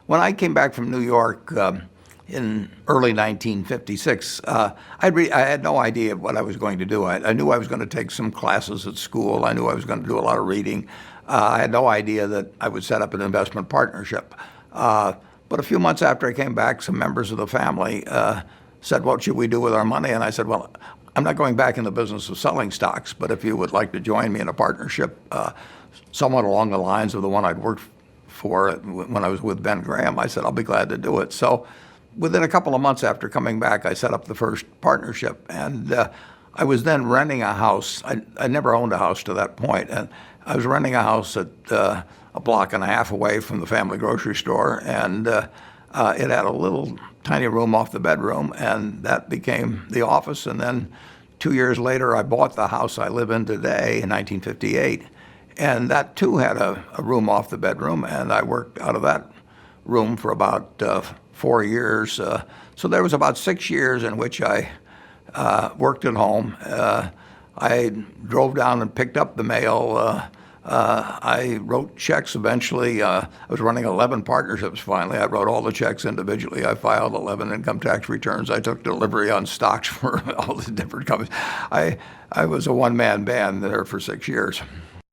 when I came back from New York in early 1956, I had no idea what I was going to do. I knew I was going to take some classes at school. I knew I was going to do a lot of reading. I had no idea that I would set up an investment partnership. But a few months after I came back, some members of the family said, "What should we do with our money?" And I said, "Well, I'm not going back in the business of selling stocks, but if you would like to join me in a partnership, somewhat along the lines of the one I'd worked for when I was with Ben Graham," I said, "I'll be glad to do it." So within a couple of months after coming back, I set up the first partnership. And I was then renting a house. I never owned a house to that point. And I was renting a house at a block and a half away from the family grocery store. And it had a little tiny room off the bedroom. And that became the office. And then 2 years later, I bought the house I live in today in 1958. And that, too, had a room off the bedroom. And I worked out of that room for about 4 years. So there was about 6 years in which I worked at home. I drove down and picked up the mail. I wrote checks eventually. I was running 11 partnerships finally. I wrote all the checks individually. I filed 11 income tax returns. I took delivery on stocks for all the different companies. I was a one-man band there for 6 years.